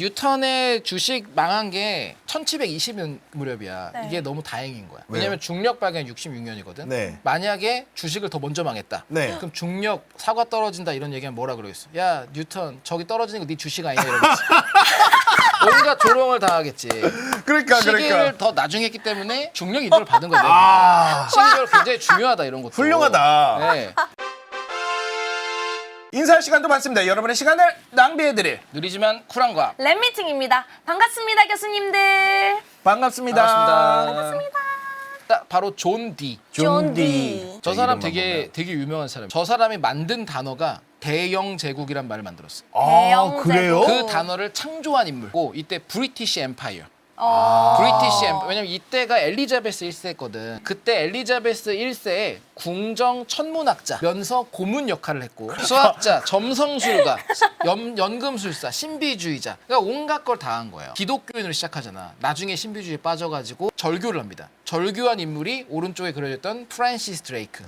뉴턴의 주식 망한 게 1720년 무렵이야. 네. 이게 너무 다행인 거야. 왜요? 왜냐면 중력 발견 66년이거든. 네. 만약에 주식을 더 먼저 망했다. 네. 그럼 중력 사과 떨어진다 이런 얘기하면 뭐라 그러겠어? 야 뉴턴 저기 떨어지는 거 네 주식 아니야 이러겠지. 온갖 조롱을 당하겠지. 그러니까 시계를 더 나중에 했기 때문에 중력 인도를 받은 거야. 아, 시계가 굉장히 중요하다 이런 것도. 훌륭하다. 네. 인사할 시간도 많습니다. 여러분의 시간을 낭비해드릴 느리지만 쿨한 과학. 랩미팅입니다. 반갑습니다, 교수님들. 반갑습니다. 반갑습니다. 딱 바로 존 디. 존 디. 저 사람 이름만 보면. 되게 유명한 사람. 저 사람이 만든 단어가 대영 제국이란 말을 만들었어. 아, 대영 그래요? 제국. 그 단어를 창조한 인물고 이때 브리티시 엠파이어. 어. 브리티시 엠파이어. 왜냐면 이때가 엘리자베스 1세거든. 그때 엘리자베스 1세에 궁정 천문학자면서 고문 역할을 했고 수학자, 점성술가, 연금술사, 신비주의자. 그러니까 온갖 걸 다 한 거예요. 기독교인으로 시작하잖아. 나중에 신비주의에 빠져가지고 절교를 합니다. 절교한 인물이 오른쪽에 그려졌던 프란시스 드레이크.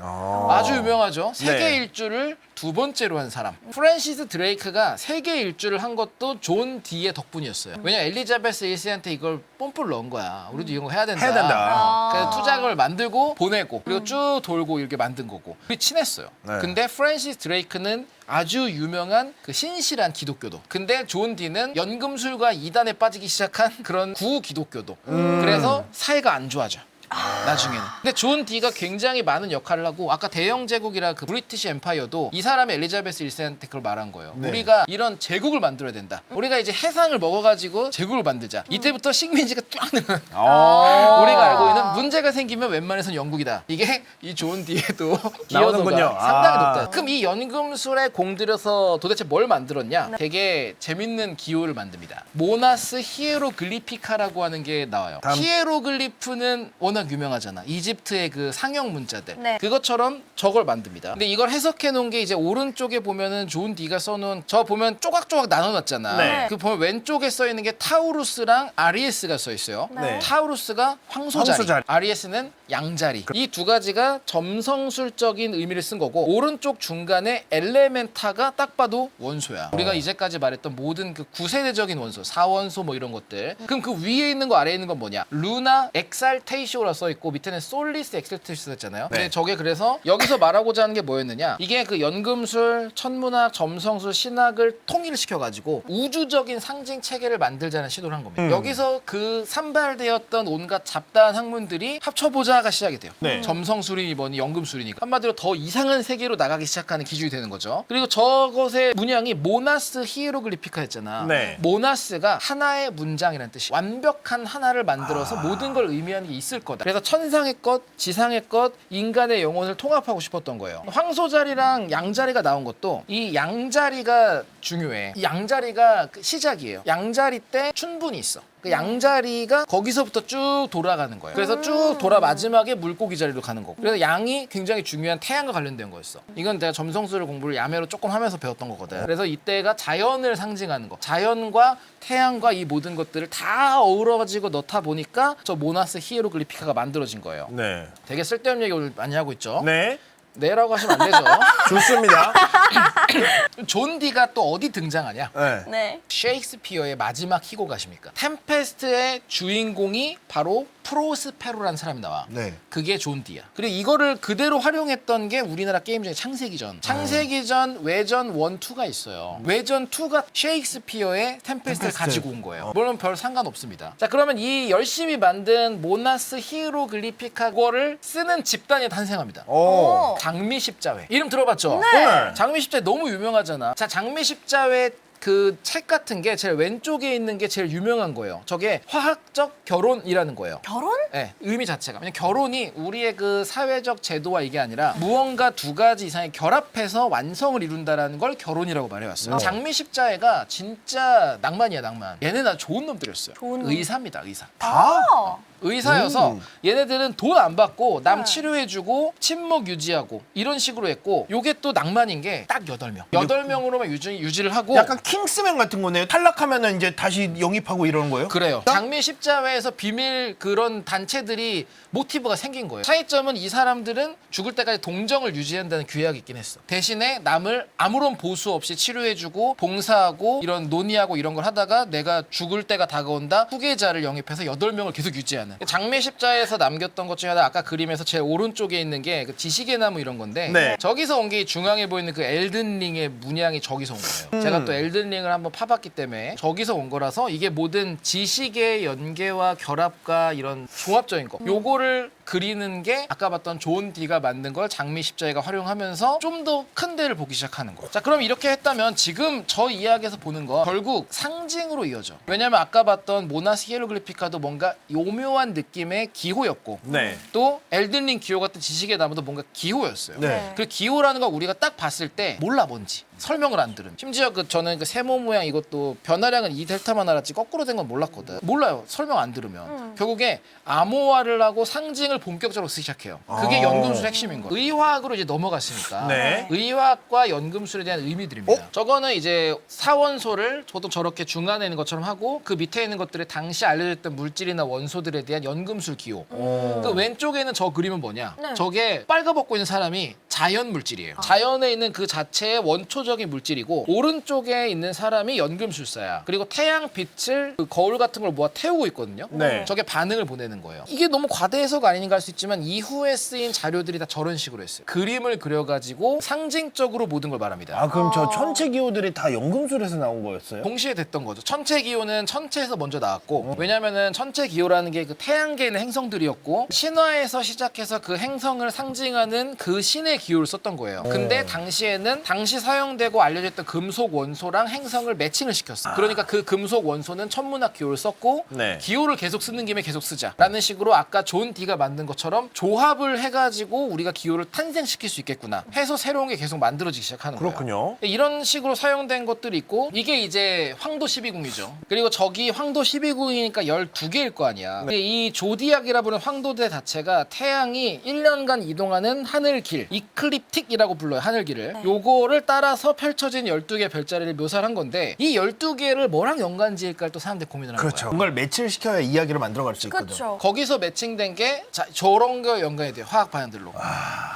아주 유명하죠. 세계 네. 일주를 두 번째로 한 사람. 프란시스 드레이크가 세계 일주를 한 것도 존 디의 덕분이었어요. 왜냐 엘리자베스 1세한테 이걸 뽐뿌를 넣은 거야. 우리도 이런 거 해야 된다. 해야 된다. 그래서 투자금을 만들고 보내고 그리고 쭉 돌고 이렇게 만든 거고. 우리 친했어요. 네. 근데 프란시스 드레이크는 아주 유명한 그 신실한 기독교도. 근데 존 디는 연금술과 이단에 빠지기 시작한 그런 구기독교도. 그래서 사이가 안 좋아져. 나중에는. 근데 존 디가 굉장히 많은 역할을 하고 아까 대영 제국이라 그 브리티시 엠파이어도 이 사람이 엘리자베스 1세한테 그걸 말한 거예요. 네. 우리가 이런 제국을 만들어야 된다. 우리가 이제 해상을 먹어가지고 제국을 만들자. 이때부터 식민지가 쫙 늘어. 우리가 알고 있는 문제가 생기면 웬만해선 영국이다. 이게 이 존 디에도 나오는군요. 기여도가 상당히 아. 높다. 그럼 이 연금술에 공들여서 도대체 뭘 만들었냐? 되게 재밌는 기호를 만듭니다. 모나스 히에로글리피카라고 하는 게 나와요. 다음. 히에로글리프는 워낙 유명하잖아. 이집트의 그 상형 문자들. 네. 그것처럼 저걸 만듭니다. 근데 이걸 해석해 놓은 게 이제 오른쪽에 보면은 존 디가 써놓은 저 보면 쪼각쪼각 나눠놨잖아. 네. 그 보면 왼쪽에 써 있는 게 타우루스랑 아리에스가 써 있어요. 네. 타우루스가 황소자리, 황소자리. 아리에스는 양자리. 이 두 가지가 점성술적인 의미를 쓴 거고 오른쪽 중간에 엘레멘타가 딱 봐도 원소야. 우리가 이제까지 말했던 모든 그 구세대적인 원소, 사원소 뭐 이런 것들. 그럼 그 위에 있는 거 아래에 있는 건 뭐냐? 루나 엑살테이시오라 써 있고 밑에는 솔리스 엑살테이시오 했잖아요. 근데 네. 저게 그래서 여기서 말하고자 하는 게 뭐였느냐? 이게 그 연금술, 천문학, 점성술, 신학을 통일시켜 가지고 우주적인 상징 체계를 만들자는 시도를 한 겁니다. 여기서 그 산발되었던 온갖 잡다한 학문들이 합쳐보자가 시작이 돼요. 네. 점성술이니 뭐니 연금술이니까 한마디로 더 이상한 세계로 나가기 시작하는 기준이 되는 거죠. 그리고 저것의 문양이 모나스 히에로글리피카였잖아. 네. 모나스가 하나의 문장이라는 뜻이 완벽한 하나를 만들어서 모든 걸 의미하는 게 있을 거다. 그래서 천상의 것, 지상의 것, 인간의 영혼을 통합하고 싶었던 거예요. 황소자리랑 양자리가 나온 것도 이 양자리가 중요해. 이 양자리가 그 시작이에요. 양자리 때 춘분이 있어. 그 양자리가 거기서부터 쭉 돌아가는 거예요. 그래서 쭉 돌아 마지막에 물고기 자리로 가는 거고. 그래서 양이 굉장히 중요한 태양과 관련된 거였어. 이건 내가 점성술을 공부를 야매로 조금 하면서 배웠던 거거든. 그래서 이때가 자연을 상징하는 거. 자연과 태양과 이 모든 것들을 다 어우러가지고 넣다 보니까 저 모나스 히에로글리피카가 만들어진 거예요. 네. 되게 쓸데없는 얘기 오늘 많이 하고 있죠. 네. 네라고 하시면 안 되죠. 좋습니다. 존 디가 또 어디 등장하냐? 네. 네. 셰익스피어의 마지막 희곡 아십니까? 템페스트의 주인공이 바로 프로스페로라는 사람이 나와. 네. 그게 존 디야. 그리고 이거를 그대로 활용했던 게 우리나라 게임 중에 창세기전. 창세기전 외전 1, 2가 있어요. 외전 2가 셰익스피어의 템페스트를 템페스트. 가지고 온 거예요. 물론 별 상관없습니다. 자, 그러면 이 열심히 만든 모나스 히에로글리피카 거를 쓰는 집단이 탄생합니다. 오. 장미십자회. 이름 들어봤죠? 네. 장미십자회 너무 유명하잖아. 자, 장미십자회 그 책 같은 게 제일 왼쪽에 있는 게 제일 유명한 거예요. 저게 화학적 결혼이라는 거예요. 결혼? 네, 의미 자체가. 왜냐면 결혼이 우리의 그 사회적 제도와 이게 아니라 무언가 두 가지 이상의 결합해서 완성을 이룬다라는 걸 결혼이라고 말해왔어요. 장미십자회가 진짜 낭만이야, 낭만. 얘네 나 좋은 놈들이었어요. 좋은 놈. 의사입니다, 의사. 다? 의사여서 얘네들은 돈 안 받고 남 치료해주고 침묵 유지하고 이런 식으로 했고 요게 또 낭만인 게 딱 8명. 8명으로만 유지를 하고 약간 킹스맨 같은 거네요. 탈락하면은 이제 다시 영입하고 이러는 거예요? 그래요. 장미 십자회에서 비밀 그런 단체들이 모티브가 생긴 거예요. 차이점은 이 사람들은 죽을 때까지 동정을 유지한다는 규약이 있긴 했어. 대신에 남을 아무런 보수 없이 치료해주고 봉사하고 이런 논의하고 이런 걸 하다가 내가 죽을 때가 다가온다 후계자를 영입해서 8명을 계속 유지하는. 장미 십자회에서 남겼던 것 중에 하나 아까 그림에서 제일 오른쪽에 있는 게 그 지시개나무 이런 건데 네. 저기서 온 게 중앙에 보이는 그 엘든링의 문양이 저기서 온 거예요. 제가 또 엘든링을 한번 파봤기 때문에 저기서 온 거라서 이게 모든 지식의 연계와 결합과 이런 종합적인 거 요거를 그리는 게 아까 봤던 존 D가 만든 걸 장미 십자회가 활용하면서 좀 더 큰 데를 보기 시작하는 거. 자, 그럼 이렇게 했다면 지금 저 이야기에서 보는 건 결국 상징으로 이어져. 왜냐면 아까 봤던 모나스 히에로글리피카도 뭔가 오묘한 느낌의 기호였고 네. 또 엘든링 기호 같은 지식의 나무도 뭔가 기호였어요. 네. 그 기호라는 걸 우리가 딱 봤을 때 몰라 뭔지 설명을 안 들으면 심지어 저는 그 세모 모양 이것도 변화량은 2델타만 알았지 거꾸로 된 건 몰랐거든. 몰라요. 설명 안 들으면. 결국에 암호화를 하고 상징을 본격적으로 쓰기 시작해요. 그게 연금술 핵심인 거예요. 의화학으로 이제 넘어갔으니까 네. 의화학과 연금술에 대한 의미들입니다. 저거는 이제 사원소를 저도 저렇게 중간에 있는 것처럼 하고 그 밑에 있는 것들의 당시 알려졌던 물질이나 원소들에 대한 연금술 기호. 그 왼쪽에 있는 저 그림은 뭐냐? 네. 저게 빨가벗고 있는 사람이 자연 물질이에요. 자연에 있는 그 자체의 원초적인 물질이고 오른쪽에 있는 사람이 연금술사야. 그리고 태양 빛을 그 거울 같은 걸 모아 태우고 있거든요. 네. 저게 반응을 보내는 거예요. 이게 너무 과대 해석 아닌가 할 수 있지만 이후에 쓰인 자료들이 다 저런 식으로 했어요. 그림을 그려가지고 상징적으로 모든 걸 말합니다. 아 그럼 저 천체 기호들이 다 연금술에서 나온 거였어요? 동시에 됐던 거죠. 천체 기호는 천체에서 먼저 나왔고 왜냐면은 천체 기호라는 게 그 태양계에 있는 행성들이었고 신화에서 시작해서 그 행성을 상징하는 그 신의 기호를 썼던 거예요. 근데 당시에는 당시 사용되고 알려졌던 금속 원소랑 행성을 매칭을 시켰어. 그러니까 그 금속 원소는 천문학 기호를 썼고 네. 기호를 계속 쓰는 김에 계속 쓰자라는 식으로 아까 존 D가 만든 것처럼 조합을 해가지고 우리가 기호를 탄생시킬 수 있겠구나 해서 새로운 게 계속 만들어지기 시작하는 거예요. 그렇군요. 이런 식으로 사용된 것들이 있고 이게 이제 황도 12궁이죠. 그리고 저기 황도 12궁이니까 12개일 거 아니야. 근데 이 조디악이라 부르는 황도대 자체가 태양이 1년간 이동하는 하늘길 이클립틱이라고 불러요. 하늘길을. 요거를 따라서 펼쳐진 12개 별자리를 묘사를 한 건데 이 12개를 뭐랑 연관지을까 또 사람들이 고민을 하는 그렇죠. 거예요. 뭔가를 매치시켜야 이야기를 만들어갈 수 있거든. 그렇죠. 거기서 매칭된 게 저런 거 연관이 돼요. 화학 반응들로.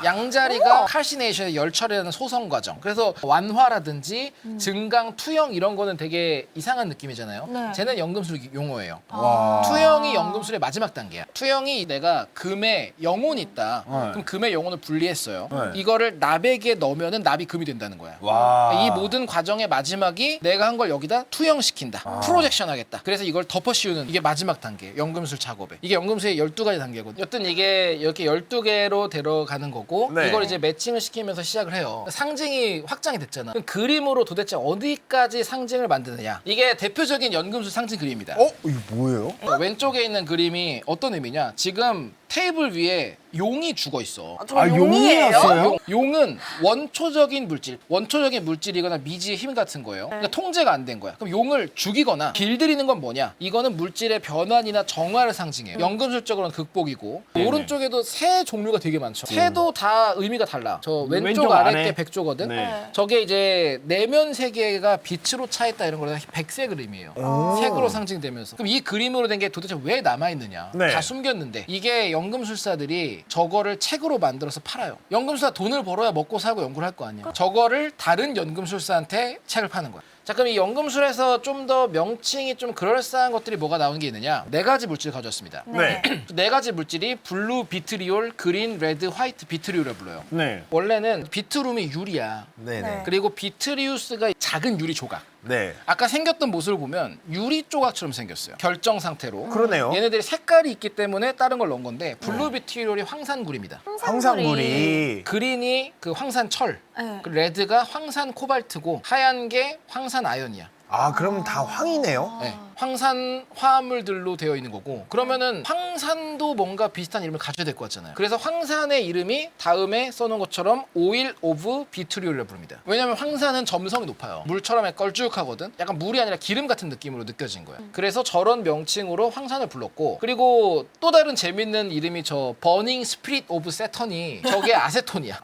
양자리가 칼시네이션의 열처리라는 소성 과정. 그래서 완화라든지 증강, 투영 이런 거는 되게 이상한 느낌이잖아요. 네. 쟤는 연금술 용어예요. 와. 투영이 연금술의 마지막 단계야. 투영이 내가 금에 영혼이 있다. 네. 그럼 금의 영혼을 분리했어요. 네. 이거를 납에게 넣으면은 납이 금이 된다는 거야. 와. 이 모든 과정의 마지막이 내가 한 걸 여기다 투영시킨다. 프로젝션 하겠다. 그래서 이걸 덮어 씌우는 이게 마지막 단계. 연금술 작업에. 이게 연금술의 12가지 단계거든요. 여튼 이게 이렇게 12개로 데려가는 거고 네. 이걸 이제 매칭을 시키면서 시작을 해요. 상징이 확장이 됐잖아. 그럼 그림으로 도대체 어디까지 상징을 만드느냐. 이게 대표적인 연금술 상징 그림입니다. 이거 뭐예요? 왼쪽에 있는 그림이 어떤 의미냐. 지금 테이블 위에 용이 죽어 있어. 저 아, 용이에요? 용이었어요? 용은 원초적인 물질, 원초적인 물질이거나 미지의 힘 같은 거예요. 그러니까 통제가 안 된 거야. 그럼 용을 죽이거나 길들이는 건 뭐냐? 이거는 물질의 변환이나 정화를 상징해요. 연금술적으로는 극복이고 네네. 오른쪽에도 새 종류가 되게 많죠. 새도 다 의미가 달라. 저 왼쪽, 왼쪽 아래 아래. 게 백조거든. 네. 저게 이제 내면 세계가 빛으로 차 있다 이런 거라 백색 그림이에요. 색으로 상징되면서. 그럼 이 그림으로 된 게 도대체 왜 남아 있느냐? 네. 다 숨겼는데 이게 연금술사들이 저거를 책으로 만들어서 팔아요. 연금술사 돈을 벌어야 먹고 살고 연구를 할 거 아니야. 저거를 다른 연금술사한테 책을 파는 거야. 자, 그럼 이 연금술에서 좀 더 명칭이 좀 그럴싸한 것들이 뭐가 나오는 게 있느냐? 4가지 물질을 가져왔습니다. 네. 4가지 물질이 블루, 비트리올, 그린, 레드, 화이트 비트리올을 불러요. 네. 원래는 비트룸이 유리야. 네네. 그리고 비트리우스가 작은 유리 조각. 네. 아까 생겼던 모습을 보면 유리 조각처럼 생겼어요. 결정 상태로. 그러네요. 얘네들이 색깔이 있기 때문에 다른 걸 넣은 건데 블루 비트리올이 황산굴입니다. 황산굴이. 그린이 그 황산철, 네. 그 레드가 황산 코발트고 하얀 게 황산 아연이야. 아 그럼 다 황이네요. 네. 황산 화합물들로 되어 있는 거고 그러면은 황산도 뭔가 비슷한 이름을 가져야 될 것 같잖아요. 그래서 황산의 이름이 다음에 써놓은 것처럼 오일 오브 비트리올이라고 부릅니다. 왜냐면 황산은 점성이 높아요. 물처럼 걸쭉하거든. 약간 물이 아니라 기름 같은 느낌으로 느껴진 거예요. 그래서 저런 명칭으로 황산을 불렀고 그리고 또 다른 재밌는 이름이 저 버닝 스피릿 오브 세턴이 저게 아세톤이야.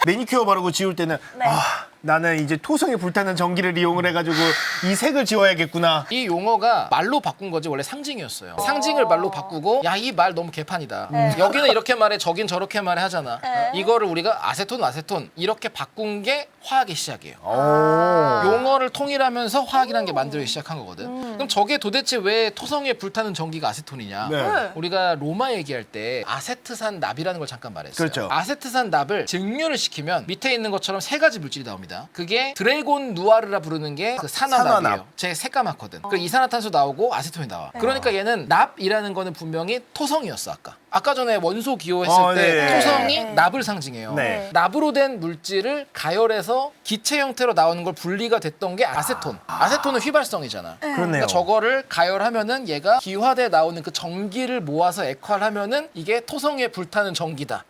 매니큐어 바르고 지울 때는 네. 나는 이제 토성에 불타는 전기를 이용을 해가지고 이 색을 지워야겠구나. 이 용어가 말로 바꾼 거지 원래 상징이었어요. 상징을 말로 바꾸고 야 이 말 너무 개판이다. 여기는 이렇게 말해 저긴 저렇게 말해 하잖아. 이거를 우리가 아세톤 이렇게 바꾼 게 화학의 시작이에요. 용어를 통일하면서 화학이라는 게 만들어지기 시작한 거거든. 그럼 저게 도대체 왜 토성에 불타는 전기가 아세톤이냐? 네. 우리가 로마 얘기할 때 아세트산 납이라는 걸 잠깐 말했어요. 그렇죠. 아세트산 납을 증류를 시키면 밑에 있는 것처럼 세 가지 물질이 나옵니다. 그게 드래곤 누아르라 부르는 게 그 산화납이에요. 산화납. 제 새까맣거든. 그 이산화탄소 나오고 아세톤이 나와. 그러니까 얘는 납이라는 거는 분명히 토성이었어 아까. 아까 전에 원소 기호했을 때 네. 토성이 납을 상징해요. 네. 납으로 된 물질을 가열해서 기체 형태로 나오는 걸 분리가 됐던 게 아세톤. 아세톤은 휘발성이잖아. 그렇네요. 그러니까 저거를 가열하면은 얘가 기화돼 나오는 그 전기를 모아서 액화하면은 이게 토성에 불타는 전기다.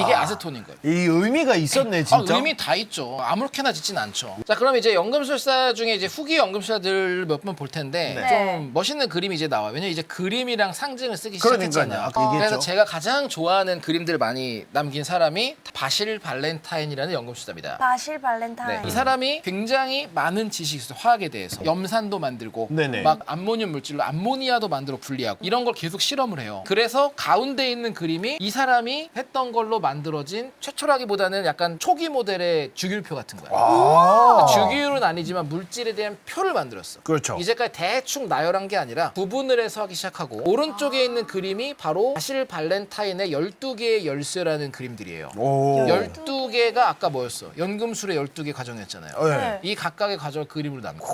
이게 아세톤인 거예요. 이 의미가 있었네 진짜. 의미 다 있죠. 아무렇게나 짓진 않죠. 자, 그럼 이제 연금술사 중에 이제 후기 연금술사들 몇 번 볼 텐데 네. 좀 멋있는 그림이 이제 나와요. 왜냐면 이제 그림이랑 상징을 쓰기 그러니까요. 시작했잖아요. 아까 얘기했죠. 그래서 제가 가장 좋아하는 그림들을 많이 남긴 사람이 바실 발렌타인이라는 연금술사입니다. 바실 발렌타인. 네. 이 사람이 굉장히 많은 지식이 있어요. 화학에 대해서. 염산도 만들고 네네. 막 암모늄 물질로 암모니아도 만들어 분리하고 이런 걸 계속 실험을 해요. 그래서 가운데 있는 그림이 이 사람이 했던 걸로 만들어진 최초라기보다는 약간 초기 모델의 주기율표 같은 거야. 주기율은 아니지만 물질에 대한 표를 만들었어. 그렇죠. 이제까지 대충 나열한 게 아니라 구분을 해서 하기 시작하고 오른쪽에 있는 그림이 바로 바실 발렌타인의 12개의 열쇠라는 그림들이에요. 오. 12개가 아까 뭐였어? 연금술의 12개 과정이었잖아요. 네. 이 각각의 과정을 그림으로 남겨.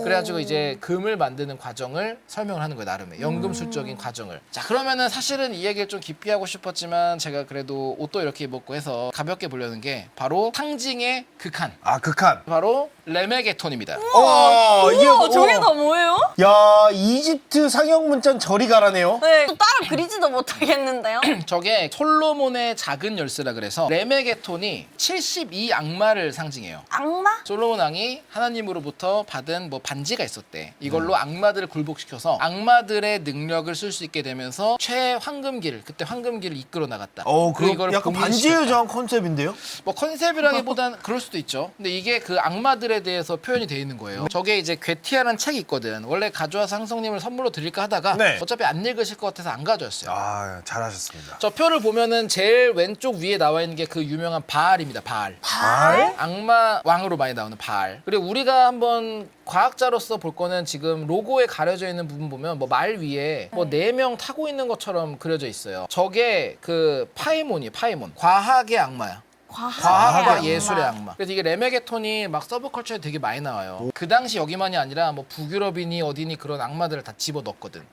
그래가지고 이제 금을 만드는 과정을 설명을 하는 거예요, 나름의. 연금술적인 과정을. 자, 그러면은 사실은 이 얘기를 좀 깊이 하고 싶었지만 제가 그래도 옷도 이렇게 입었고 해서 가볍게 보려는 게 바로 상징의 극한. 아 극한. 바로 레메게톤입니다. 이게 우와, 저게 다 뭐예요? 야 이집트 상형 문자는 저리 가라네요. 네, 또 따로 그리지도 못하겠는데요? 저게 솔로몬의 작은 열쇠라 그래서 레메게톤이 72 악마를 상징해요. 악마? 솔로몬 왕이 하나님으로부터 받은 뭐 반지가 있었대. 이걸로 악마들을 굴복시켜서 악마들의 능력을 쓸 수 있게 되면서 최황금기를 그때 황금기를 이끌어 나갔다. 그럼 그리고 이걸 약간 반지의 봉인시켰다. 저항 컨셉인데요? 뭐 컨셉이라기보다는 그럴 수도 있죠. 근데 이게 그 악마들에 대해서 표현이 돼 있는 거예요. 저게 이제 괴티아라는 책이 있거든. 원래 가져와서 항성님을 선물로 드릴까 하다가 네. 어차피 안 읽으실 것 같아서 안 가져왔어요. 아 잘하셨습니다. 저 표를 보면은 제일 왼쪽 위에 나와 있는 게 그 유명한 바알입니다. 바알. 발? 악마 왕으로 많이 나오는 바알. 그리고 우리가 한번 과학자로서 볼 거는 지금 로고에 가려져 있는 부분 보면 뭐 말 위에 뭐 4명 타고 있는 것처럼 그려져 있어요. 저게 그 파이몬이에요. 파이몬. 과학의 악마야. 과학과 악마. 예술의 악마. 그래서 이게 레메게톤이 막 서브컬처에 되게 많이 나와요. 그 당시 여기만이 아니라 뭐 북유럽이니 어디니 그런 악마들을 다 집어 넣었거든.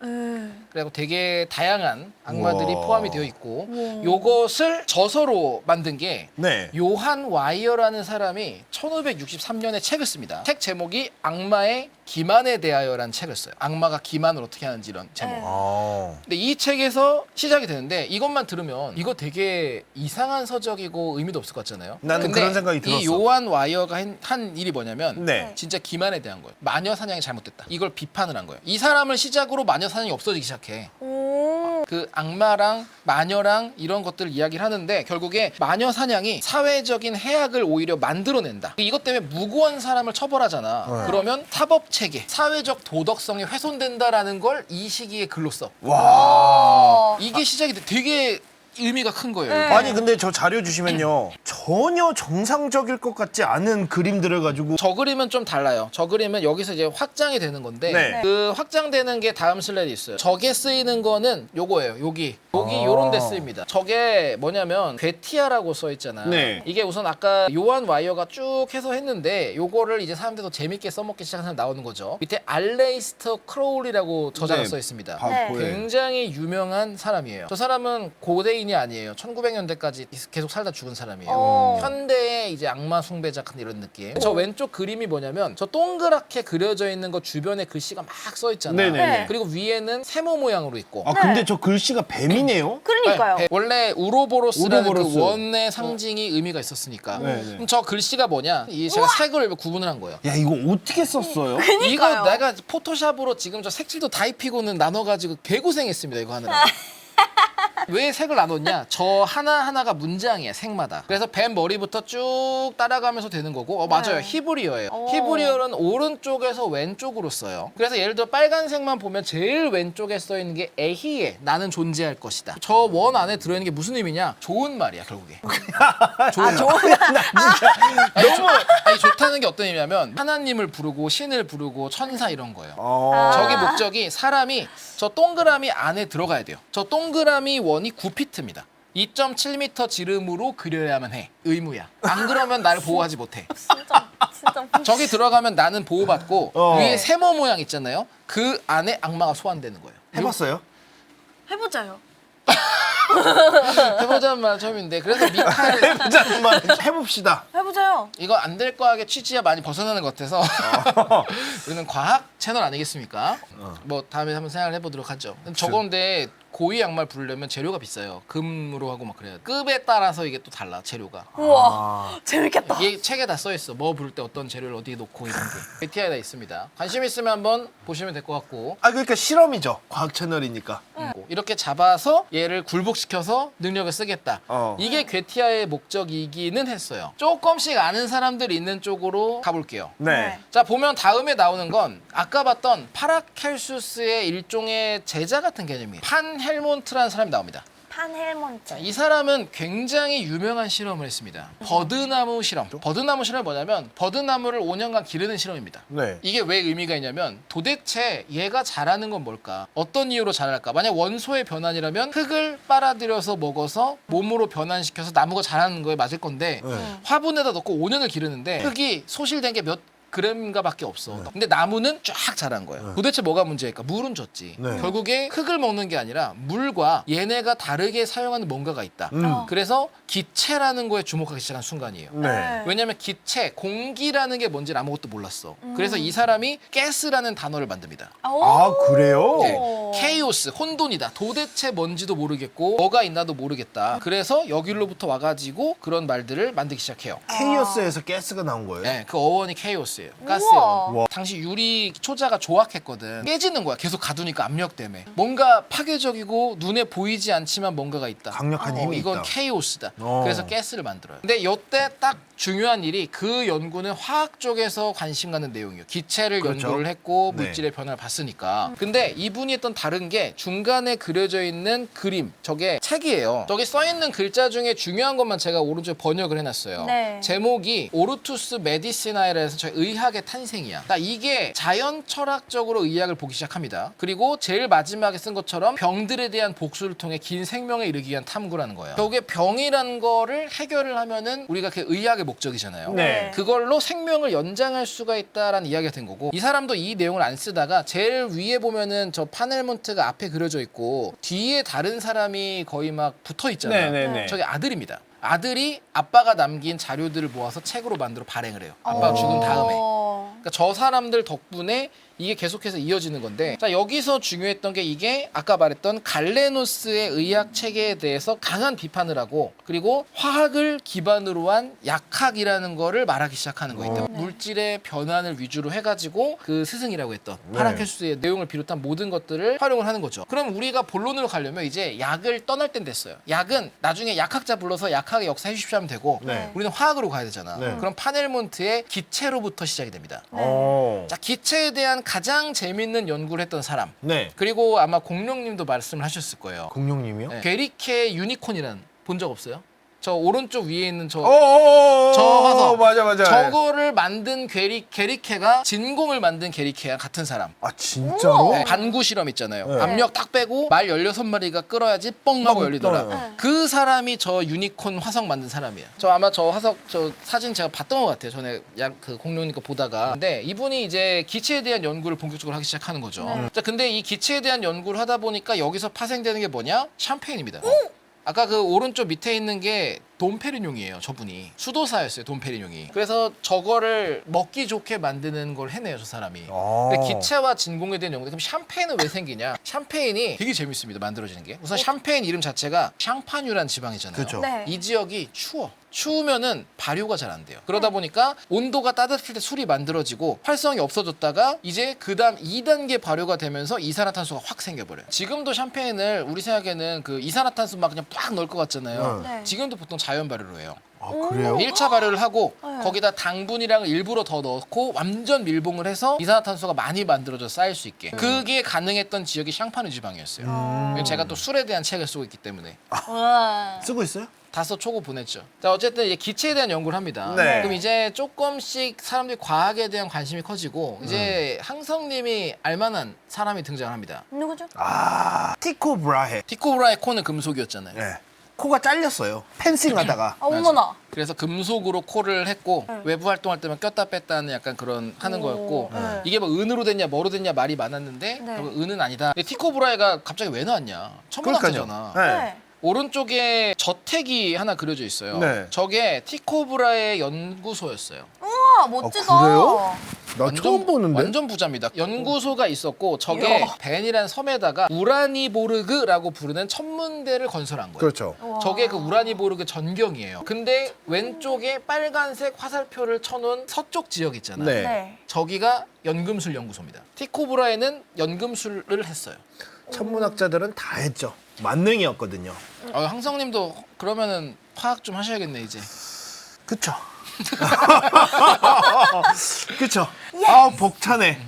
그리고 되게 다양한 악마들이 우와. 포함이 되어 있고 요것을 저서로 만든 게 네. 요한 와이어라는 사람이 1563년에 책을 씁니다. 책 제목이 악마의 기만에 대하여라는 책을 써요. 악마가 기만을 어떻게 하는지 이런 제목. 아. 근데 이 책에서 시작이 되는데 이것만 들으면 이거 되게 이상한 서적이고 의미도 없을 것 같잖아요. 나는 근데 그런 생각이 들었어. 이 요한 와이어가 한 일이 뭐냐면 네. 진짜 기만에 대한 거예요. 마녀 사냥이 잘못됐다. 이걸 비판을 한 거예요. 이 사람을 시작으로 마녀 사냥이 없어지기 시작해. 오. 그 악마랑 마녀랑 이런 것들을 이야기를 하는데 결국에 마녀 사냥이 사회적인 해악을 오히려 만들어낸다. 이것 때문에 무고한 사람을 처벌하잖아. 네. 그러면 사법 체계, 사회적 도덕성이 훼손된다라는 걸 이 시기에 글로 써. 와. 이게 시작이 되게 의미가 큰 거예요. 네. 아니 근데 저 자료 주시면요 전혀 정상적일 것 같지 않은 그림들을 가지고 저 그림은 좀 달라요. 저 그림은 여기서 이제 확장이 되는 건데 네. 그 확장되는 게 다음 슬라이드에 있어요. 저게 쓰이는 거는 요거예요. 여기 아. 요런 데 쓰입니다. 저게 뭐냐면 괴티아라고 써 있잖아. 네. 이게 우선 아까 요한 와이어가 쭉 해서 했는데 요거를 이제 사람들이 더 재밌게 써먹기 시작한 사람 나오는 거죠. 밑에 알레이스터 크로울이라고 저자가 네. 써 있습니다. 네. 굉장히 유명한 사람이에요. 저 사람은 고대인이 아니에요. 1900년대까지 계속 살다 죽은 사람이에요. 현대의 이제 악마 숭배자 같은 이런 느낌. 저 왼쪽 그림이 뭐냐면 저 동그랗게 그려져 있는 거 주변에 글씨가 막 써 있잖아. 네네네. 그리고 위에는 세모 모양으로 있고. 아 근데 저 글씨가 뱀이네요. 그러니까요. 네, 원래 우로보로스라는 우로보로스. 그 원의 상징이 의미가 있었으니까. 네, 네. 그럼 저 글씨가 뭐냐? 이 제가 색을 구분을 한 거예요. 야 이거 어떻게 썼어요? 이거 내가 포토샵으로 지금 저 색칠도 다 입히고는 나눠가지고 개고생했습니다. 이거 하느라. 왜 색을 나눴냐? 저 하나하나가 문장이야, 색마다. 그래서 뱀 머리부터 쭉 따라가면서 되는 거고, 맞아요. 네. 히브리어예요. 오. 히브리어는 오른쪽에서 왼쪽으로 써요. 그래서 예를 들어 빨간색만 보면 제일 왼쪽에 써 있는 게 에히에, 나는 존재할 것이다. 저 원 안에 들어있는 게 무슨 의미냐? 좋은 말이야, 결국에. 좋은 말. 너무 아니, 좋다는 게 어떤 의미냐면 하나님을 부르고 신을 부르고 천사 이런 거예요. 저기 목적이 사람이 저 동그라미 안에 들어가야 돼요. 저 동그라미 원이 9피트입니다. 2.7m 지름으로 그려야만 해. 의무야. 안 그러면 나를 보호하지 못해. 진짜. 저기 들어가면 나는 보호받고 위에 세모 모양 있잖아요. 그 안에 악마가 소환되는 거예요. 해봤어요? 해보자요. 해보자는 말 처음인데 그래서 미카엘 해보자는 말 해봅시다. 해보자요. 이거 안 될 거하게 취지가 많이 벗어나는 것 같아서 우리는 과학 채널 아니겠습니까? 뭐 다음에 한번 생각을 해보도록 하죠. 저건데 고위 양말 부르려면 재료가 비싸요. 금으로 하고 막 그래요. 급에 따라서 이게 또 달라 재료가. 우와. 재밌겠다. 이게 책에 다 써 있어. 뭐 부를 때 어떤 재료를 어디에 놓고 이런 게. BTI에 다 있습니다. 관심 있으면 한번 보시면 될 것 같고. 그러니까 실험이죠. 과학 채널이니까. 이렇게 잡아서 얘를 굴복시켜서 능력을 쓰겠다. 이게 괴티아의 목적이기는 했어요. 조금씩 아는 사람들 있는 쪽으로 가볼게요. 네. 자 보면 다음에 나오는 건 아까 봤던 파라켈수스의 일종의 제자 같은 개념이에요. 판헬몬트라는 사람이 나옵니다. 판헬몬트. 자, 이 사람은 굉장히 유명한 실험을 했습니다. 버드나무 실험. 버드나무 실험이 뭐냐면 버드나무를 5년간 기르는 실험입니다. 네. 이게 왜 의미가 있냐면 도대체 얘가 잘하는 건 뭘까? 어떤 이유로 잘할까? 만약 원소의 변환이라면 흙을 빨아들여서 먹어서 몸으로 변환시켜서 나무가 자라는 거에 맞을 건데 화분에다 넣고 5년을 기르는데 흙이 소실된 게 몇 그램인가 밖에 없어. 근데 나무는 쫙 자란 거예요. 도대체 뭐가 문제일까? 물은 줬지. 네. 결국에 흙을 먹는 게 아니라 물과 얘네가 다르게 사용하는 뭔가가 있다. 그래서 기체라는 거에 주목하기 시작한 순간이에요. 네. 왜냐면 기체, 공기라는 게 뭔지 아무것도 몰랐어. 그래서 이 사람이 가스라는 단어를 만듭니다. 그래요? 네. 케이오스, 혼돈이다. 도대체 뭔지도 모르겠고 뭐가 있나도 모르겠다. 그래서 여기로부터 와가지고 그런 말들을 만들기 시작해요. 케이오스에서 가스가 나온 거예요? 네, 그 어원이 케이오스예요. 가스 우와. 어원. 당시 유리 초자가 조악했거든. 깨지는 거야. 계속 가두니까 압력 때문에. 뭔가 파괴적이고 눈에 보이지 않지만 뭔가가 있다. 강력한 힘이 이건 있다. 케이오스다. 그래서 가스를 만들어요. 근데 이때 딱 중요한 일이 그 연구는 화학 쪽에서 관심 갖는 내용이에요. 기체를 그렇죠. 연구를 했고 네. 물질의 변화를 봤으니까. 근데 이분이 했던 다른 게 중간에 그려져 있는 그림. 저게 책이에요. 저기 써 있는 글자 중에 중요한 것만 제가 오른쪽에 번역을 해놨어요. 네. 제목이 오르투스 메디시나이라 해서 저희 의학의 탄생이야. 그러니까 이게 자연 철학적으로 의학을 보기 시작합니다. 그리고 제일 마지막에 쓴 것처럼 병들에 대한 복수를 통해 긴 생명에 이르기 위한 탐구라는 거예요. 결국에 병이라는 거를 해결을 하면은 우리가 그 의학의 목적이잖아요. 네. 그걸로 생명을 연장할 수가 있다라는 이야기가 된 거고 이 사람도 이 내용을 안 쓰다가 제일 위에 보면은 저 파넬몬트가 앞에 그려져 있고 뒤에 다른 사람이 거의 막 붙어 있잖아요. 네네네. 저게 아들입니다. 아들이 아빠가 남긴 자료들을 모아서 책으로 만들어 발행을 해요. 아빠가 죽은 다음에. 그러니까 저 사람들 덕분에 이게 계속해서 이어지는 건데 자 여기서 중요했던 게 이게 아까 말했던 갈레노스의 의학 체계에 대해서 강한 비판을 하고 그리고 화학을 기반으로 한 약학이라는 거를 말하기 시작하는 거예요. 물질의 변환을 위주로 해가지고 그 스승이라고 했던 파라켈수스의 내용을 비롯한 모든 것들을 활용을 하는 거죠. 그럼 우리가 본론으로 가려면 이제 약을 떠날 땐 됐어요. 약은 나중에 약학자 불러서 약학의 역사 해주십시오 하면 되고 네. 우리는 화학으로 가야 되잖아. 네. 그럼 파넬몬트의 기체로부터 시작이 됩니다. 자 기체에 대한 가장 재밌는 연구를 했던 사람 네. 그리고 아마 공룡님도 말씀을 하셨을 거예요. 공룡님이요? 네. 게리케 유니콘이라는 본 적 없어요? 저 오른쪽 위에 있는 저 화석. 맞아. 저거를 만든 게리케가 진공을 만든 게리케랑 같은 사람. 진짜로? 네, 반구 실험 있잖아요. 네. 압력 딱 빼고 말 16마리가 끌어야지 뻥 하고 열리더라. 네. 그 사람이 저 유니콘 화석 만든 사람이에요. 저 아마 저 화석 저 사진 제가 봤던 것 같아요. 전에 그 공룡님 거 보다가. 근데 이분이 이제 기체에 대한 연구를 본격적으로 하기 시작하는 거죠. 자, 근데 이 기체에 대한 연구를 하다 보니까 여기서 파생되는 게 뭐냐? 샴페인입니다. 아까 그 오른쪽 밑에 있는 게 돈페리뇽이에요. 저분이 수도사였어요. 돈페리뇽이. 그래서 저거를 먹기 좋게 만드는 걸 해내요. 저 사람이. 근데 기체와 진공에 대한 연구. 그럼 샴페인은 왜 생기냐? 샴페인이 되게 재밌습니다. 만들어지는 게. 우선 샴페인 이름 자체가 샹파뉴라는 지방이잖아요. 그렇죠. 네. 이 지역이 추워. 추우면은 발효가 잘 안 돼요. 그러다 보니까 온도가 따뜻할 때 술이 만들어지고 활성이 없어졌다가 이제 그다음 2단계 발효가 되면서 이산화탄소가 확 생겨버려요. 지금도 샴페인을 우리 생각에는 그 이산화탄소 막 그냥 빡 넣을 것 같잖아요. 네. 지금도 보통 자연 발효로 해요. 아 그래요? 1차 발효를 하고 네. 거기다 당분이랑 일부러 더 넣고 완전 밀봉을 해서 이산화탄소가 많이 만들어져 쌓일 수 있게. 그게 가능했던 지역이 샹파뉴 지방이었어요. 왜냐면 제가 또 술에 대한 책을 쓰고 있기 때문에. 우와. 쓰고 있어요? 다섯 초고 보냈죠. 자, 어쨌든 이제 기체에 대한 연구를 합니다. 네. 그럼 이제 조금씩 사람들이 과학에 대한 관심이 커지고 이제 항성님이 알만한 사람이 등장합니다. 누구죠? 아 티코 브라헤. 티코 브라의 코는 금속이었잖아요. 네. 코가 잘렸어요. 펜싱하다가. 아, 어머나. 그래서 금속으로 코를 했고 네. 외부 활동할 때만 꼈다 뺐다 하는 약간 그런 하는 오, 거였고 네. 이게 뭐 은으로 됐냐 뭐로 됐냐 말이 많았는데 네. 결국 은은 아니다. 근데 티코 브라이가 갑자기 왜 나왔냐? 천문학자잖아. 네. 네. 오른쪽에 저택이 하나 그려져 있어요. 네. 저게 티코 브라의 연구소였어요. 우와, 멋지다. 아, 그래요? 나 처음 보는데. 완전 부자입니다. 연구소가 있었고 저게 이야. 벤이라는 섬에다가 우라니보르그라고 부르는 천문대를 건설한 거예요. 그렇죠. 우와. 저게 그 우라니보르그 전경이에요. 근데 왼쪽에 빨간색 화살표를 쳐놓은 서쪽 지역 있잖아요. 네. 네. 저기가 연금술 연구소입니다. 티코브라에는 연금술을 했어요. 천문학자들은 다 했죠. 만능이었거든요. 항성님도 그러면은 화학 좀 하셔야겠네 이제. 그쵸. 그쵸. 아 벅차네.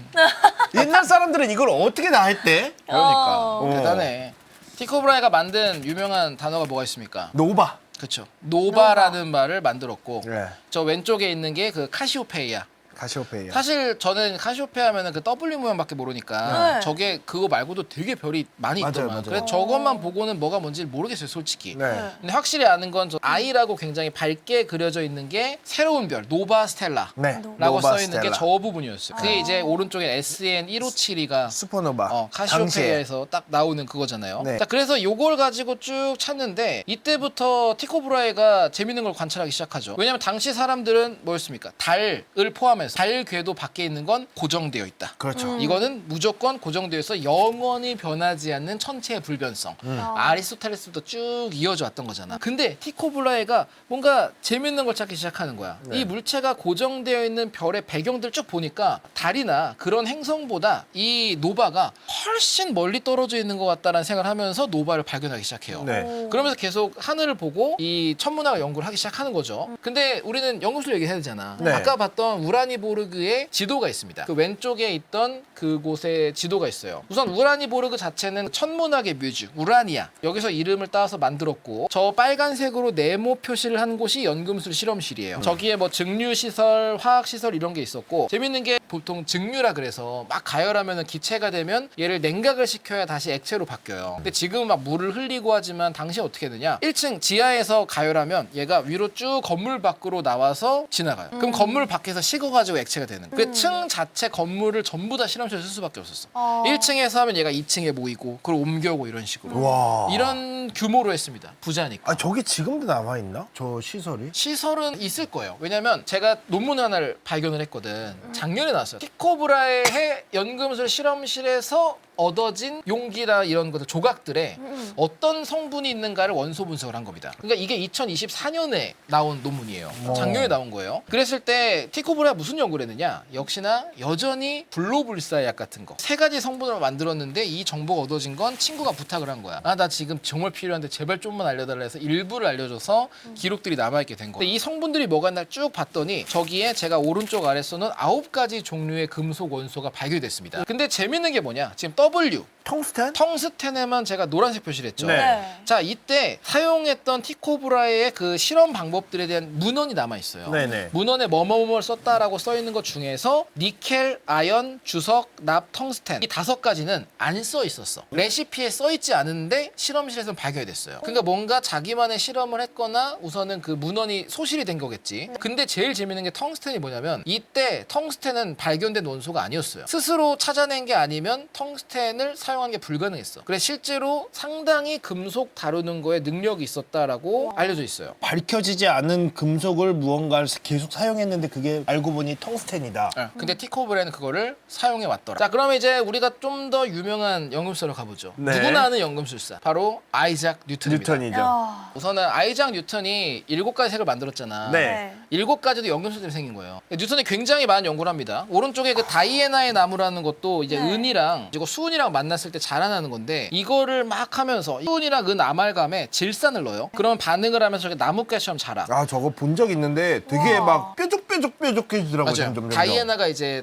옛날 사람들은 이걸 어떻게 다 했대? 그러니까 어. 대단해. 티코브라이가 만든 유명한 단어가 뭐가 있습니까? 노바. 그렇죠. 노바라는 말을 만들었고 네. 저 왼쪽에 있는 게 그 카시오페이아. 가시오페이야. 사실 저는 카시오페이아 하면은 그 W 모양밖에 모르니까 네. 저게 그거 말고도 되게 별이 많이 맞아요, 있더만. 맞아요. 그래서 저것만 보고는 뭐가 뭔지 모르겠어요, 솔직히. 네. 근데 확실히 아는 건 저 I라고 굉장히 밝게 그려져 있는 게 새로운 별, 노바 스텔라. 네. 라고 노바 써 있는 게 스텔라. 저 부분이었어요. 그게 이제 오른쪽에 SN 1572가 슈퍼노바. 당시에. 카시오페이아에서 딱 나오는 그거잖아요. 네. 자, 그래서 요걸 가지고 쭉 찾는데 이때부터 티코브라이가 재밌는 걸 관찰하기 시작하죠. 왜냐면 당시 사람들은 뭐였습니까? 달을 포함해서 달 궤도 밖에 있는 건 고정되어 있다. 그렇죠. 이거는 무조건 고정되어 있어 영원히 변하지 않는 천체의 불변성. 아리스토텔레스부터 쭉 이어져 왔던 거잖아. 근데 티코브라이가 뭔가 재밌는 걸 찾기 시작하는 거야. 네. 이 물체가 고정되어 있는 별의 배경들 쭉 보니까 달이나 그런 행성보다 이 노바가 훨씬 멀리 떨어져 있는 것 같다는 생각을 하면서 노바를 발견하기 시작해요. 네. 오. 그러면서 계속 하늘을 보고 이 천문학 연구를 하기 시작하는 거죠. 근데 우리는 연구술 얘기해야 되잖아. 네. 아까 봤던 우라니보르그의 지도가 있습니다. 그 왼쪽에 있던 그곳에 지도가 있어요. 우선 우라니보르그 자체는 천문학의 뮤즈, 우라니아. 여기서 이름을 따서 만들었고 저 빨간색으로 네모 표시를 한 곳이 연금술 실험실이에요. 저기에 뭐 증류시설, 화학시설 이런 게 있었고 재밌는 게 보통 증류라 그래서 막 가열하면 기체가 되면 얘를 냉각을 시켜야 다시 액체로 바뀌어요. 근데 지금은 막 물을 흘리고 하지만 당시 어떻게 했느냐 1층 지하에서 가열하면 얘가 위로 쭉 건물 밖으로 나와서 지나가요. 그럼 건물 밖에서 식어가지고 액체가 되는 거예요. 그 층 자체 건물을 전부 다 실험실에 쓸 수밖에 없었어. 1층에서 하면 얘가 2층에 모이고 그걸 옮겨오고 이런 식으로 와. 이런 규모로 했습니다. 부자니까. 아 저게 지금도 남아 있나? 저 시설이? 시설은 있을 거예요. 왜냐면 제가 논문 하나를 발견을 했거든. 작년에 나왔어요. 티코브라의 연금술 실험실에서 얻어진 용기나 이런 것들 조각들에 어떤 성분이 있는가를 원소 분석을 한 겁니다. 그러니까 이게 2024년에 나온 논문이에요. 작년에 나온 거예요. 그랬을 때 티코브라가 무슨 연구를 했느냐? 역시나 여전히 불로불사약 같은 거. 3가지 성분으로 만들었는데 이 정보가 얻어진 건 친구가 부탁을 한 거야. 아, 나 지금 정말 필요한데 제발 좀만 알려달라 해서 일부를 알려줘서 기록들이 남아있게 된 거야. 근데 이 성분들이 뭐가 있나 쭉 봤더니 저기에 제가 오른쪽 아래 써놓은 9가지 종류의 금속 원소가 발견됐습니다. 근데 재밌는 게 뭐냐? 지금 W 텅스텐? 텅스텐에만 제가 노란색 표시를 했죠. 네. 네. 자, 이때 사용했던 티코브라의 그 실험 방법들에 대한 문헌이 남아 있어요. 네네. 문헌에 뭐뭐뭐를 썼다라고 써 있는 것 중에서 니켈, 아연, 주석, 납, 텅스텐 이 5가지는 안 써 있었어. 레시피에 써 있지 않은데 실험실에서 발견이 됐어요. 그러니까 뭔가 자기만의 실험을 했거나 우선은 그 문헌이 소실이 된 거겠지. 근데 제일 재밌는 게 텅스텐이 뭐냐면 이때 텅스텐은 발견된 원소가 아니었어요. 스스로 찾아낸 게 아니면 텅스텐을 사용하는 게 불가능했어. 그래서 실제로 상당히 금속 다루는 거에 능력이 있었다라고 알려져 있어요. 밝혀지지 않은 금속을 무언가를 계속 사용했는데 그게 알고 보니 텅스텐이다. 근데 티코브레는 그거를 사용해 왔더라. 자, 그러면 이제 우리가 좀 더 유명한 연금술로 가보죠. 네. 누구나 아는 연금술사. 바로 아이작 뉴턴입니다. 뉴턴이죠. 야. 우선은 아이작 뉴턴이 7가지 색을 만들었잖아. 네. 7가지도 연금술들이 생긴 거예요. 뉴턴이 굉장히 많은 연구를 합니다. 오른쪽에 그 다이애나의 나무라는 것도 이제 네. 은이랑 그리고 수은이랑 만났을 때 자라나는 건데 이거를 막 하면서 수은이랑 은 아말감에 질산을 넣어요. 그러면 반응을 하면서 저게 나뭇가지처럼 자라. 아 저거 본 적 있는데 되게 우와. 막 뾰족해지더라고요. 맞아요. 점점. 다이애나가 이제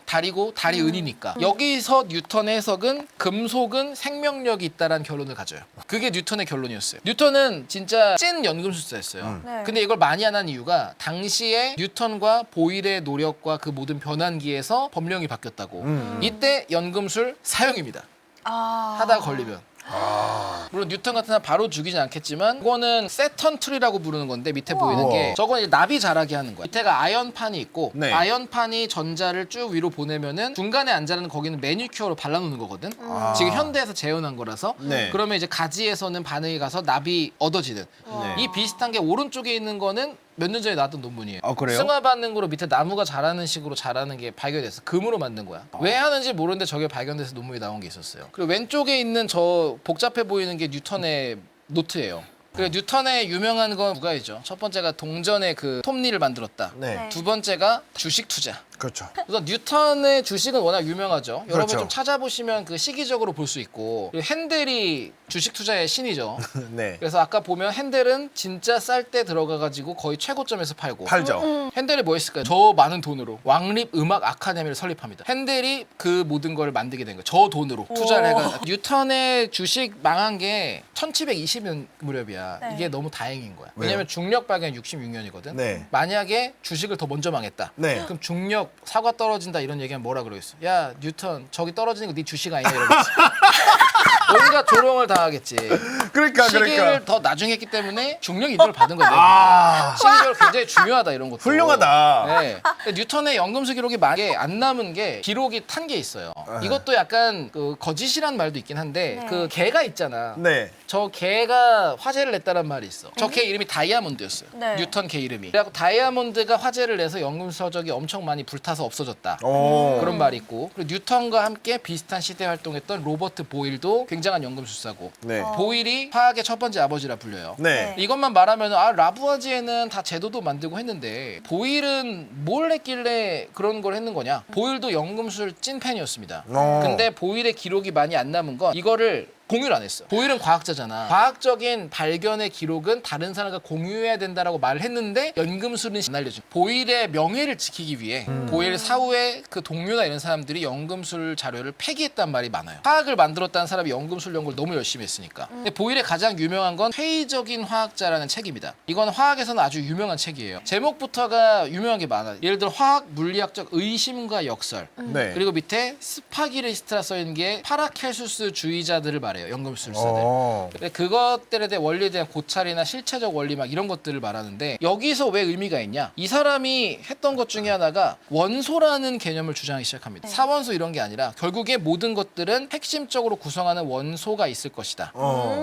달이고 달이 은이니까. 여기서 뉴턴의 해석은 금속은 생명력이 있다라는 결론을 가져요. 그게 뉴턴의 결론이었어요. 뉴턴은 진짜 찐 연금술사였어요. 네. 근데 이걸 많이 안 한 이유가 당시에 뉴턴과 보일의 노력과 그 모든 변환기에서 법령이 바뀌었다고. 이때 연금술 사용입니다. 아. 하다가 걸리면. 물론 뉴턴 같은 사람 바로 죽이진 않겠지만 이거는 세턴 트리라고 부르는 건데 밑에 보이는 우와. 게 저건 이제 나비 자라게 하는 거야. 밑에가 아연판이 있고 네. 아연판이 전자를 쭉 위로 보내면은 중간에 안 자라는 거기는 매니큐어로 발라놓는 거거든. 지금 현대에서 재현한 거라서. 네. 그러면 이제 가지에서는 반응이 가서 납이 얻어지는. 네. 이 비슷한 게 오른쪽에 있는 거는 몇 년 전에 나왔던 논문이에요. 아, 그래요? 승화 반응으로 밑에 나무가 자라는 식으로 자라는 게 발견됐어. 금으로 만든 거야. 왜 하는지 모르는데 저게 발견돼서 논문이 나온 게 있었어요. 그리고 왼쪽에 있는 저 복잡해 보이는 게 뉴턴의 노트예요. 그리고 뉴턴의 유명한 건 두 가지죠. 첫 번째가 동전의 그 톱니를 만들었다. 네. 네. 두 번째가 주식 투자. 그렇죠. 우선 뉴턴의 주식은 워낙 유명하죠. 여러분 그렇죠. 좀 찾아보시면 그 시기적으로 볼 수 있고 그리고 핸델이 주식 투자의 신이죠. 네. 그래서 아까 보면 핸델은 진짜 쌀 때 들어가가지고 거의 최고점에서 팔고 팔죠. 핸델이 뭐 했을까요? 저 많은 돈으로 왕립 음악 아카데미를 설립합니다. 핸델이 그 모든 걸 만들게 된 거예요. 저 돈으로 투자를 해가지고 뉴턴의 주식 망한 게 1720년 무렵이야. 네. 이게 너무 다행인 거야. 왜요? 왜냐면 중력 발견이 66년이거든. 네. 만약에 주식을 더 먼저 망했다. 네. 그럼 중력 사과 떨어진다 이런 얘기하면 뭐라 그러겠어? 야 뉴턴 저기 떨어지는 거 네 주식 아니야 이러겠지. 온갖 조롱을 당하겠지. 그러니까 시기를 더 나중에 했기 때문에 중력 이도를 받은 거예요. 아 시기적으로 굉장히 중요하다 이런 것도. 훌륭하다. 네. 뉴턴의 연금술 기록이 만약에 안 남은 게 기록이 탄 게 있어요. 네. 이것도 약간 그 거짓이란 말도 있긴 한데 네. 그 개가 있잖아. 네. 저 개가 화제를 냈다는 말이 있어. 저 개 이름이 다이아몬드였어요. 네. 뉴턴 개 이름이. 그래갖고 다이아몬드가 화제를 내서 연금서적이 엄청 많이 불타서 없어졌다. 오. 그런 말이 있고 그리고 뉴턴과 함께 비슷한 시대에 활동했던 로버트 보일도 굉장한 연금술사고 네. 보일이 화학의 첫 번째 아버지라 불려요. 네. 이것만 말하면 라부아지에는 다 제도도 만들고 했는데 보일은 뭘 했길래 그런 걸 했는 거냐. 보일도 연금술 찐팬이었습니다. 근데 보일의 기록이 많이 안 남은 건 이거를 공유를 안 했어. 보일은 과학자잖아. 과학적인 발견의 기록은 다른 사람과 공유해야 된다라고 말을 했는데 연금술은 안 알려준. 보일의 명예를 지키기 위해 보일 사후에 그 동료나 이런 사람들이 연금술 자료를 폐기했단 말이 많아요. 화학을 만들었다는 사람이 연금술 연구를 너무 열심히 했으니까. 근데 보일의 가장 유명한 건 회의적인 화학자라는 책입니다. 이건 화학에서는 아주 유명한 책이에요. 제목부터가 유명한 게 많아요. 예를 들어 화학 물리학적 의심과 역설. 네. 그리고 밑에 스파기리스트라 써있는 게 파라켈수스 주의자들을 말해요. 연금술사들. 근데 그것들에 대한 원리에 대한 고찰이나 실체적 원리 막 이런 것들을 말하는데 여기서 왜 의미가 있냐? 이 사람이 했던 것 중에 하나가 원소라는 개념을 주장하기 시작합니다. 사원소 이런 게 아니라 결국에 모든 것들은 핵심적으로 구성하는 원소가 있을 것이다.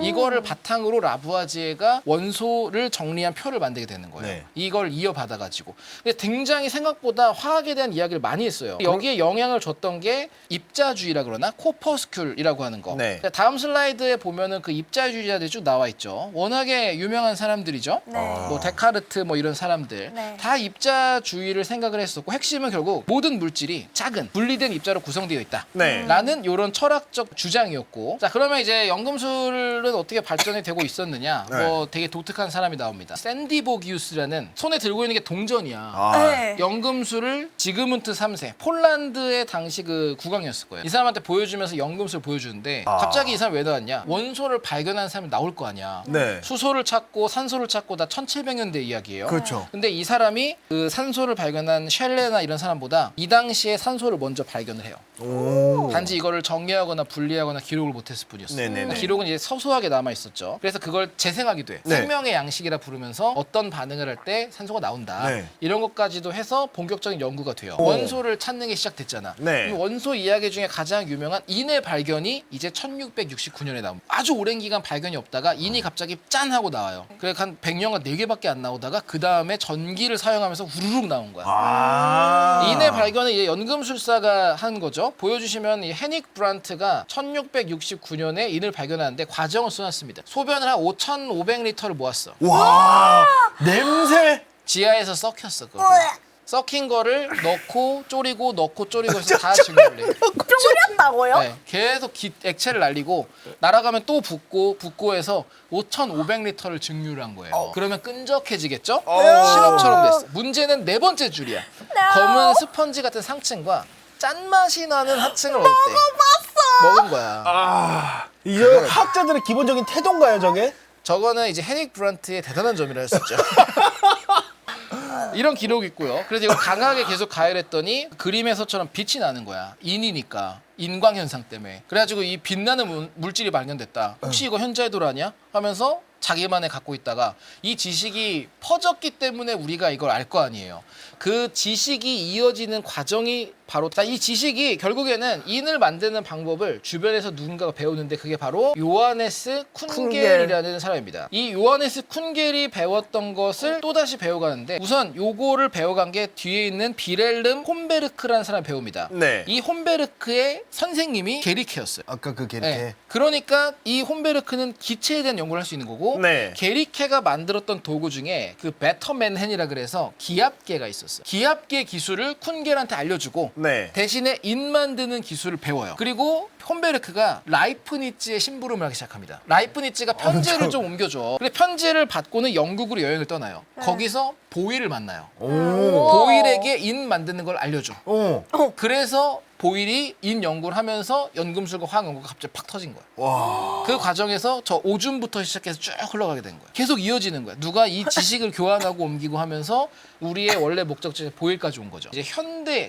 이거를 바탕으로 라부아지에가 원소를 정리한 표를 만들게 되는 거예요. 네. 이걸 이어받아가지고. 근데 굉장히 생각보다 화학에 대한 이야기를 많이 했어요. 여기에 영향을 줬던 게 입자주의라 그러나 코퍼스큘이라고 하는 거. 네. 다음 슬라이드에 보면은 그 입자주의자들이 쭉 나와 있죠. 워낙에 유명한 사람들이죠. 네. 뭐 데카르트 뭐 이런 사람들 네. 다 입자주의를 생각을 했었고 핵심은 결국 모든 물질이 작은 분리된 입자로 구성되어 있다. 네. 라는 이런 철학적 주장이었고 자 그러면 이제 연금술은 어떻게 발전이 되고 있었느냐 네. 뭐 되게 독특한 사람이 나옵니다. 샌디보기우스라는 손에 들고 있는 게 동전이야. 아. 네. 연금술을 지그문트 3세 폴란드의 당시 그 국왕이었을 거예요. 이 사람한테 보여주면서 연금술 보여주는데 갑자기 이 사람 왜 나왔냐? 원소를 발견한 사람이 나올 거 아니야. 네. 수소를 찾고 산소를 찾고 다 1700년대 이야기예요. 그렇죠. 근데 이 사람이 그 산소를 발견한 셸레나 이런 사람보다 이 당시에 산소를 먼저 발견을 해요. 오. 단지 이거를 정리하거나 분리하거나 기록을 못했을 뿐이었어요. 네네네. 기록은 이제 서소하게 남아 있었죠. 그래서 그걸 재생하기도 해. 네. 생명의 양식이라 부르면서 어떤 반응을 할 때 산소가 나온다. 네. 이런 것까지도 해서 본격적인 연구가 돼요. 오. 원소를 찾는 게 시작됐잖아. 네. 이 원소 이야기 중에 가장 유명한 인의 발견이 이제 1669년에 나옵니다. 아주 오랜 기간 발견이 없다가 인이 갑자기 짠 하고 나와요. 그래 한 100년간 4개밖에 안 나오다가 그 다음에 전기를 사용하면서 우르륵 나온 거야. 아. 인의 발견은 이제 연금술사가 한 거죠. 보여주시면 이 헤닉 브란트가 1669년에 인을 발견하는데 과정을 써놨습니다. 소변을 한 5,500리터를 모았어. 와. 냄새. 지하에서 썩혔어. 그거. 썩힌 거를 넣고 졸이고 넣고 졸이고 해서 다 증류를 해. 졸였다고요? 네, 계속 액체를 날리고 날아가면 또 붓고 해서 5,500리터를 증류를 한 거예요. 그러면 끈적해지겠죠? 시럽처럼 됐어. 문제는 네 번째 줄이야. 검은 스펀지 같은 상층과 짠맛이 나는 하층을 얻을 때 먹은 거야. 아. 이게 화학자들의 기본적인 태도인가요, 저게? 저거는 이제 헤닉 브란트의 대단한 점이라 할 수 있죠. 이런 기록이 있고요. 그래서 이걸 강하게 계속 가열했더니 그림에서처럼 빛이 나는 거야. 인이니까. 인광 현상 때문에. 그래가지고 이 빛나는 물질이 발견됐다. 혹시 이거 현자의도라냐? 하면서 자기만의 갖고 있다가 이 지식이 퍼졌기 때문에 우리가 이걸 알 거 아니에요. 그 지식이 이어지는 과정이 바로 이 지식이 결국에는 인을 만드는 방법을 주변에서 누군가가 배우는데 그게 바로 요하네스 쿤겔이라는 사람입니다. 이 요하네스 쿤겔이 배웠던 것을 또다시 배워가는데 우선 요거를 배워간 게 뒤에 있는 비렐름 홈베르크라는 사람이 배웁니다. 네. 이 홈베르크의 선생님이 게리케였어요. 아까 그 게리케. 네. 그러니까 이 홈베르크는 기체에 대한 연구를 할 수 있는 거고 네. 게리케가 만들었던 도구 중에 그 베터맨헨이라 그래서 기압계가 있었어요. 기압계 기술을 쿤겔한테 알려주고 네. 대신에 인 만드는 기술을 배워요. 그리고 홈베르크가 라이프니츠의 심부름을 하기 시작합니다. 라이프니츠가 편지를 좀 옮겨줘. 그래 편지를 받고는 영국으로 여행을 떠나요. 거기서 보일을 만나요. 오. 보일에게 인 만드는 걸 알려줘. 오. 그래서 보일이 인 연구를 하면서 연금술과 화학 연구가 갑자기 팍 터진 거야. 와. 그 과정에서 저 오줌부터 시작해서 쭉 흘러가게 된 거야. 계속 이어지는 거야. 누가 이 지식을 교환하고 옮기고 하면서 우리의 원래 목적지 보일까지 온 거죠. 이제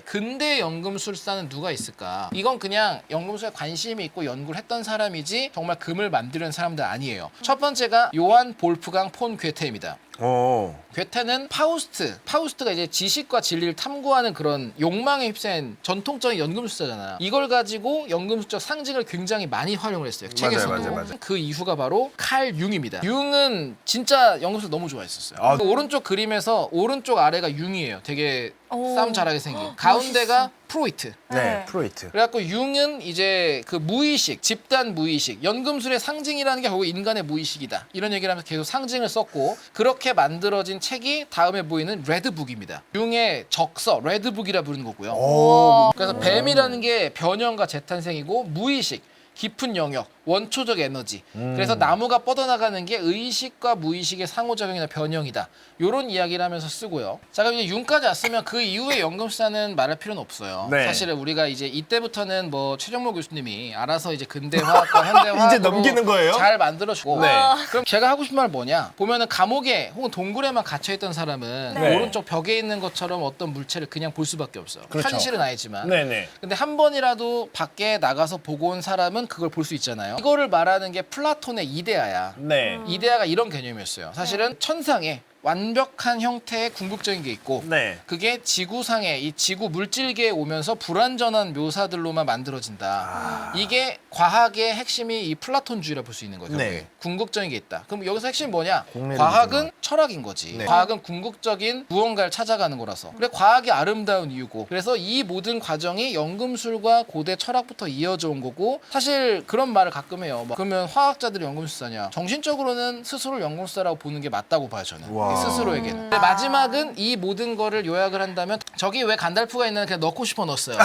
근대 연금술사는 누가 있을까? 이건 그냥 연금술에 관심이 있고 연구를 했던 사람이지 정말 금을 만드려는 사람들 아니에요. 첫 번째가 요한 볼프강 폰 괴테입니다. 오. 괴테는 파우스트가 이제 지식과 진리를 탐구하는 그런 욕망에 휩싸인 전통적인 연금술사잖아. 이걸 가지고 연금술적 상징을 굉장히 많이 활용을 했어요. 책에서도. 맞아요. 그 이후가 바로 칼 융입니다. 융은 진짜 연금술 너무 좋아했었어요. 아. 그 오른쪽 그림에서 오른쪽 아래가 융이에요. 되게 오. 싸움 잘하게 생긴. 가운데가 프로이트. 네. 네. 프로이트. 그래갖고 융은 이제 그 무의식, 집단 무의식, 연금술의 상징이라는 게 결국 인간의 무의식이다. 이런 얘기를 하면서 계속 상징을 썼고 그렇게 만들어진 책이 다음에 보이는 레드북입니다. 융의 적서, 레드북이라 부르는 거고요. 오. 그래서 뱀이라는 게 변형과 재탄생이고 무의식, 깊은 영역, 원초적 에너지. 그래서 나무가 뻗어나가는 게 의식과 무의식의 상호작용이나 변형이다. 요런 이야기를 하면서 쓰고요. 자, 그럼 이제 융까지 왔으면 그 이후에 연금술사는 말할 필요는 없어요. 네. 사실은 우리가 이제 이때부터는 뭐 최정모 교수님이 알아서 이제 근대화학과 현대화학으로 이제 넘기는 거예요? 잘 만들어주고. 네. 그럼 제가 하고 싶은 말 뭐냐? 보면은 감옥에 혹은 동굴에만 갇혀있던 사람은 네. 오른쪽 벽에 있는 것처럼 어떤 물체를 그냥 볼 수밖에 없어요. 그렇죠. 현실은 아니지만. 네네. 근데 한 번이라도 밖에 나가서 보고 온 사람은 그걸 볼 수 있잖아요. 이거를 말하는 게 플라톤의 이데아야. 네. 이데아가 이런 개념이었어요. 사실은 천상에 완벽한 형태의 궁극적인 게 있고 네. 그게 지구상에 이 지구 물질계에 오면서 불완전한 묘사들로만 만들어진다. 이게 과학의 핵심이 이 플라톤주의라 볼 수 있는 거죠. 네. 궁극적인 게 있다. 그럼 여기서 핵심이 뭐냐? 공례를 과학은 주장하는. 철학인 거지. 네. 과학은 궁극적인 무언가를 찾아가는 거라서. 그래 과학이 아름다운 이유고. 그래서 이 모든 과정이 연금술과 고대 철학부터 이어져 온 거고 사실 그런 말을 가끔 해요. 뭐, 그러면 화학자들이 연금술사냐? 정신적으로는 스스로를 연금술사라고 보는 게 맞다고 봐요 저는. 와. 스스로에게는. 근데 마지막은 이 모든 거를 요약을 한다면 저기 왜 간달프가 있나 그냥 넣고 싶어 넣었어요.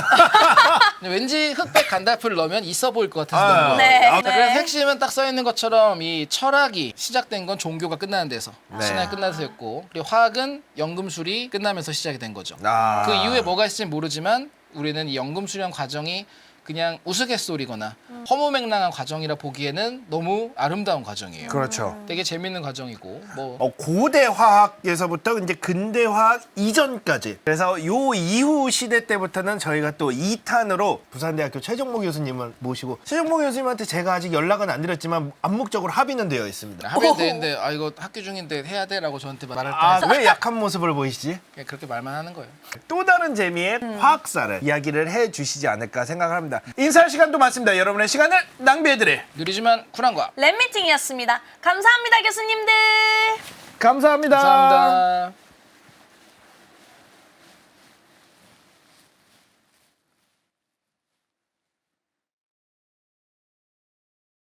근데 왠지 흑백 간달프를 넣으면 있어 보일 것 같아서 넣은 거예요. 네. 자, 그래서 핵심은 딱 써 있는 것처럼 이 철학이 시작된 건 종교가 끝나는 데서 네. 신학이 끝나는 데서였고 그리고 화학은 연금술이 끝나면서 시작이 된 거죠. 아. 그 이후에 뭐가 있을지 모르지만 우리는 이 연금술이라는 과정이 그냥 우스갯소리거나 허무맹랑한 과정이라 보기에는 너무 아름다운 과정이에요. 그렇죠. 되게 재밌는 과정이고 뭐 고대 화학에서부터 이제 근대 화학 이전까지. 그래서 요 이후 시대 때부터는 저희가 또 2탄으로 부산대학교 최종모 교수님을 모시고 최종모 교수님한테 제가 아직 연락은 안 드렸지만 암묵적으로 합의는 되어 있습니다. 하면 되는데 아 이거 학교 중인데 해야 돼라고 저한테 말할 때 아, 왜 약한 모습을 보이시지? 그냥 그렇게 말만 하는 거예요. 또 다른 재미의 화학사를 이야기를 해주시지 않을까 생각을 합니다. 인사할 시간도 많습니다. 여러분의 시간을 낭비해드릴 느리지만 쿨한 과학. 랩미팅이었습니다. 감사합니다, 교수님들. 감사합니다. 감사합니다.